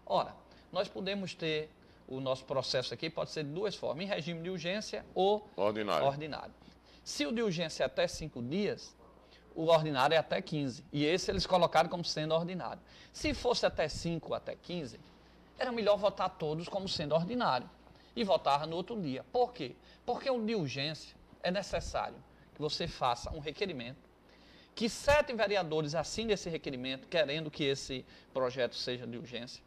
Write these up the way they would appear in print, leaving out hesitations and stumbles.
Ora, nós podemos ter o nosso processo aqui, pode ser de duas formas, em regime de urgência ou ordinário. Se o de urgência é até 5 dias, o ordinário é até 15. E esse eles colocaram como sendo ordinário. Se fosse até 5, até 15, era melhor votar todos como sendo ordinário. E votar no outro dia. Por quê? Porque o de urgência é necessário que você faça um requerimento, que 7 vereadores assinem esse requerimento, querendo que esse projeto seja de urgência,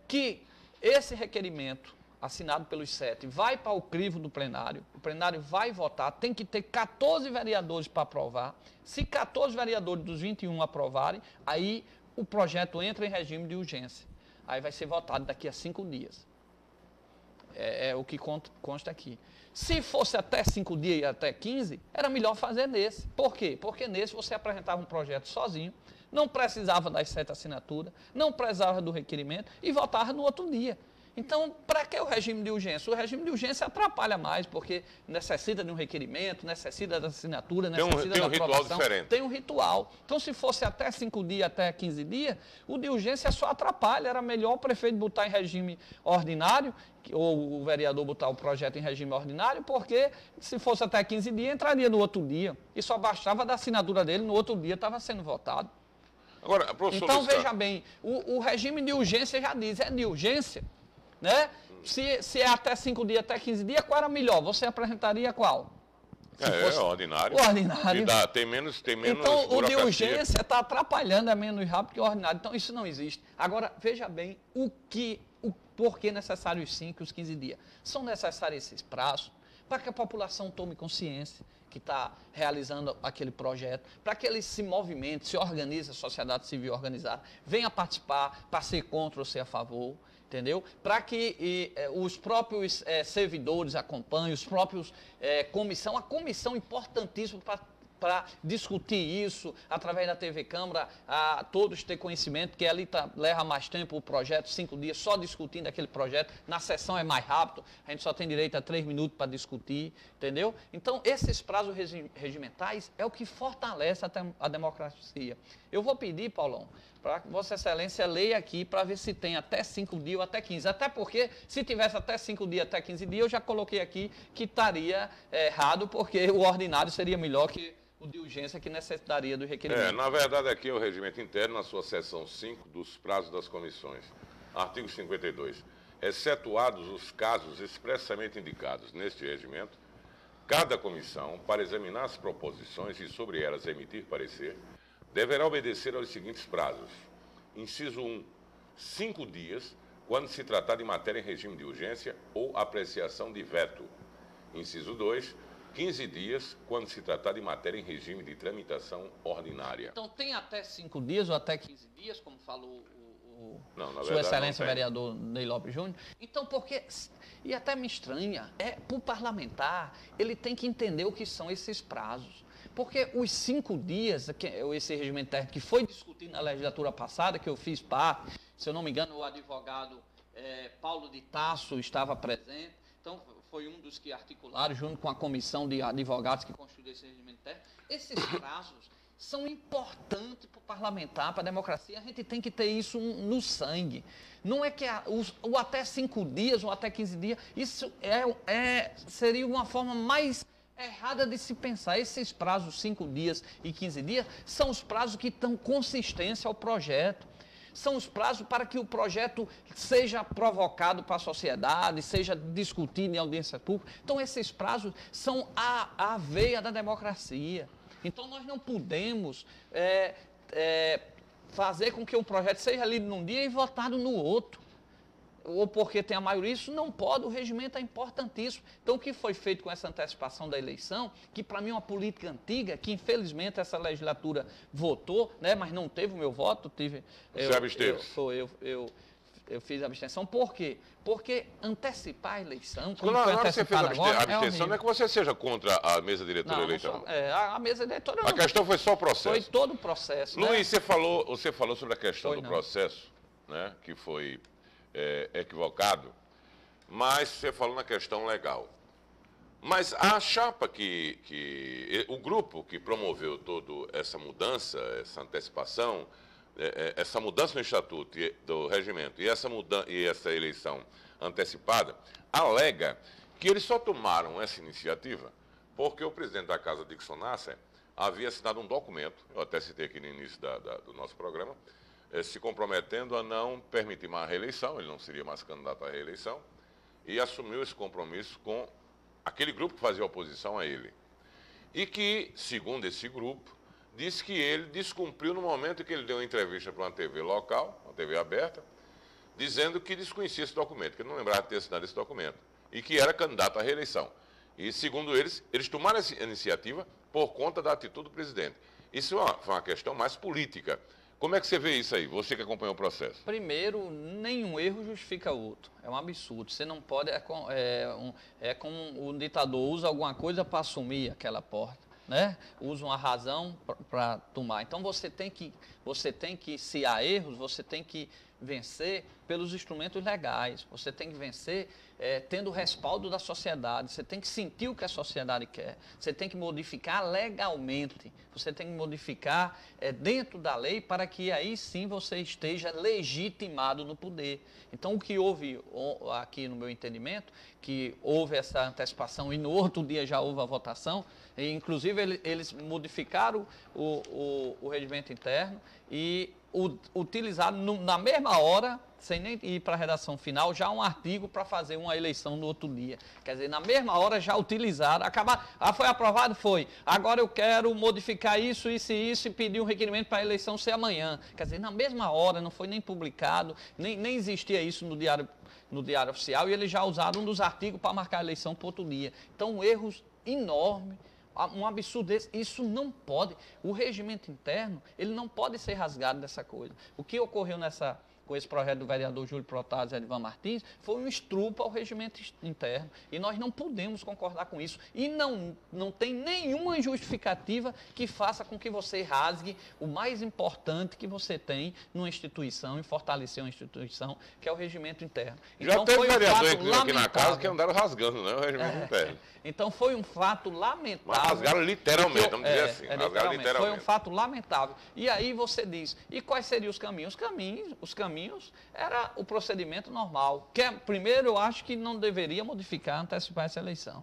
que esse requerimento, assinado pelos 7, vai para o crivo do plenário, o plenário vai votar, tem que ter 14 vereadores para aprovar. Se 14 vereadores dos 21 aprovarem, aí o projeto entra em regime de urgência. Aí vai ser votado daqui a 5 dias. É o que consta aqui. Se fosse até 5 dias e até 15, era melhor fazer nesse. Por quê? Porque nesse você apresentava um projeto sozinho, não precisava das 7 assinaturas, não precisava do requerimento e votava no outro dia. Então, para que o regime de urgência? O regime de urgência atrapalha mais, porque necessita de um requerimento, necessita da assinatura, necessita da aprovação. Tem um ritual diferente. Tem um ritual. Então, se fosse até 5 dias, até 15 dias, o de urgência só atrapalha. Era melhor o prefeito botar em regime ordinário, ou o vereador botar o projeto em regime ordinário, porque se fosse até 15 dias, entraria no outro dia. E só bastava da assinatura dele, no outro dia estava sendo votado. Agora, professor então, veja bem, o regime de urgência já diz, é de urgência. Né? Se é até 5 dias, até 15 dias, qual era melhor? Você apresentaria qual? É ordinário. O ordinário. Tem menos então, o de urgência está atrapalhando, é menos rápido que o ordinário. Então, isso não existe. Agora, veja bem, por que necessário os 5 e os 15 dias? São necessários esses prazos para que a população tome consciência que está realizando aquele projeto, para que ele se movimente, se organize, a sociedade civil organizada, venha participar para ser contra ou ser a favor, entendeu? Para que os próprios servidores acompanhem, os próprios a comissão importantíssima para discutir isso através da TV Câmara, a todos ter conhecimento, que ali leva mais tempo o projeto, 5 dias só discutindo aquele projeto, na sessão é mais rápido, a gente só tem direito a 3 minutos para discutir, entendeu? Então, esses prazos regimentais é o que fortalece a democracia. Eu vou pedir, Paulão, para que Vossa Excelência leia aqui para ver se tem até 5 dias ou até 15. Até porque, se tivesse até 5 dias, até 15 dias, eu já coloquei aqui que estaria errado, porque o ordinário seria melhor que o de urgência, que necessitaria do requerimento. Na verdade, aqui é o regimento interno, na sua seção 5, dos prazos das comissões. Artigo 52. Excetuados os casos expressamente indicados neste regimento, cada comissão, para examinar as proposições e sobre elas emitir parecer, deverá obedecer aos seguintes prazos. Inciso 1, 5 dias, quando se tratar de matéria em regime de urgência ou apreciação de veto. Inciso 2, 15 dias, quando se tratar de matéria em regime de tramitação ordinária. Então, tem até 5 dias ou até 15 dias, como falou Sua verdade, Excelência, vereador Ney Lopes Júnior. Então, porque, e até me estranha, para o parlamentar, ele tem que entender o que são esses prazos. Porque os 5 dias, esse regimento técnico que foi discutido na legislatura passada, que eu fiz parte, se eu não me engano, o advogado Paulo de Tasso estava presente, então foi um dos que articularam, junto com a comissão de advogados que construiu esse regimento técnico. Esses prazos são importantes para o parlamentar, para a democracia. A gente tem que ter isso no sangue. Não é que o até 5 dias ou até 15 dias, isso seria uma forma mais errada de se pensar. Esses prazos, 5 dias e 15 dias, são os prazos que dão consistência ao projeto. São os prazos para que o projeto seja provocado para a sociedade, seja discutido em audiência pública. Então, esses prazos são a veia da democracia. Então, nós não podemos fazer com que um projeto seja lido num dia e votado no outro. Ou porque tem a maioria, isso não pode, o regimento é importantíssimo. Então, o que foi feito com essa antecipação da eleição, que para mim é uma política antiga, que infelizmente essa legislatura votou, né, mas não teve o meu voto, Você absteve? Eu fiz a abstenção. Por quê? Porque antecipar a eleição, como foi antecipada agora, a abstenção não é que você seja contra a mesa diretora eleitoral. A mesa diretora não. A questão foi só o processo. Foi todo o processo. Luiz, né? Você falou sobre a questão do processo, né, que foi equivocado, mas você falou na questão legal. Mas a chapa o grupo que promoveu toda essa mudança, essa antecipação, essa mudança no estatuto do regimento e essa eleição antecipada, alega que eles só tomaram essa iniciativa porque o presidente da Casa, Dickson Nasser, havia assinado um documento, eu até citei aqui no início do nosso programa, se comprometendo a não permitir mais a reeleição, ele não seria mais candidato à reeleição, e assumiu esse compromisso com aquele grupo que fazia oposição a ele. E que, segundo esse grupo, disse que ele descumpriu no momento em que ele deu uma entrevista para uma TV local, uma TV aberta, dizendo que desconhecia esse documento, que não lembrava de ter assinado esse documento, e que era candidato à reeleição. E, segundo eles tomaram essa iniciativa por conta da atitude do presidente. Isso foi uma questão mais política. Como é que você vê isso aí, você que acompanhou o processo? Primeiro, nenhum erro justifica outro. É um absurdo. Você não pode... como um ditador usa alguma coisa para assumir aquela porta, né? Usa uma razão para tomar. Então, você tem que, se há erros, você tem que vencer pelos instrumentos legais. Você tem que vencer tendo o respaldo da sociedade. Você tem que sentir o que a sociedade quer. Você tem que modificar legalmente. Você tem que modificar dentro da lei para que aí sim você esteja legitimado no poder. Então, o que houve aqui no meu entendimento, que houve essa antecipação e no outro dia já houve a votação, e, inclusive eles modificaram o regimento interno e utilizaram na mesma hora, sem nem ir para a redação final, já um artigo para fazer uma eleição no outro dia. Quer dizer, na mesma hora já utilizaram, foi aprovado? Foi. Agora eu quero modificar isso e pedir um requerimento para a eleição ser amanhã. Quer dizer, na mesma hora, não foi nem publicado, nem existia isso no diário oficial, e eles já usaram um dos artigos para marcar a eleição para outro dia. Então, erros enormes. Um absurdo desse, isso não pode, o regimento interno, ele não pode ser rasgado dessa coisa. O que ocorreu com esse projeto do vereador Júlio Protásio e Edivan Martins foi um estrupo ao regimento interno. E nós não podemos concordar com isso. E não tem nenhuma justificativa que faça com que você rasgue o mais importante que você tem numa instituição, em fortalecer uma instituição, que é o regimento interno. Já teve vereador aqui na casa que andaram rasgando, né, o regimento interno. Então foi um fato lamentável. Mas rasgaram literalmente, vamos dizer assim. Rasgaram literalmente. Foi um fato lamentável. E aí você diz, e quais seriam os caminhos? Os caminhos era o procedimento normal. Primeiro, eu acho que não deveria modificar, antecipar essa eleição.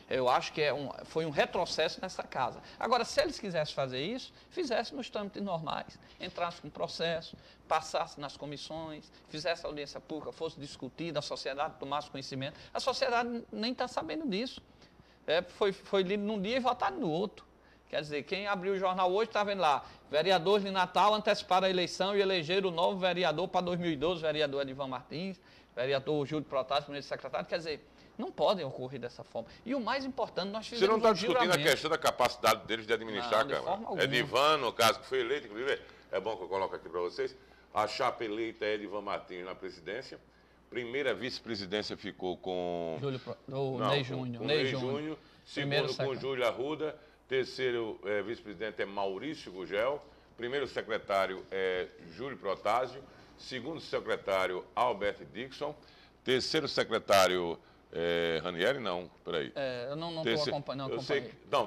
Eu acho que foi um retrocesso nessa casa. Agora, se eles quisessem fazer isso, fizessem nos trâmites normais. Entrasse com processo, passasse nas comissões, fizesse a audiência pública, fosse discutida, a sociedade tomasse conhecimento. A sociedade nem está sabendo disso. Foi lido num dia e votado no outro. Quer dizer, quem abriu o jornal hoje está vendo lá, vereadores de Natal anteciparam a eleição e elegeram o novo vereador para 2012, vereador Edivan Martins, vereador Júlio Protásio, primeiro secretário. Quer dizer, não podem ocorrer dessa forma. E o mais importante, nós fizemos. Você não está discutindo a questão da capacidade deles de administrar a Câmara. Edivan, no caso que foi eleito, inclusive, é bom que eu coloque aqui para vocês, a chapa eleita é Edivan Martins na presidência. Primeira vice-presidência ficou com Ney Júnior. Segundo com Júlio Arruda. Terceiro vice-presidente é Maurício Gugel. Primeiro secretário é Júlio Protásio. Segundo secretário, Albert Dickson. Terceiro secretário, Ranieri, não, peraí. Eu não estou acompanhando.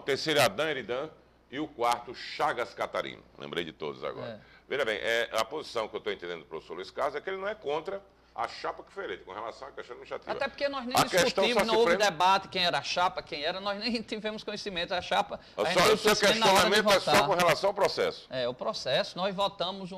Terceiro é Adão Eridan. E o quarto, Chagas Catarino. Lembrei de todos agora. Veja bem, a posição que eu estou entendendo do professor Luiz Carlos é que ele não é contra a chapa que foi eleita, com relação à questão administrativa. Até porque nós nem discutimos, não houve debate quem era a chapa, quem era, nós nem tivemos conhecimento da chapa. O seu questionamento é só com relação ao processo. O processo, nós votamos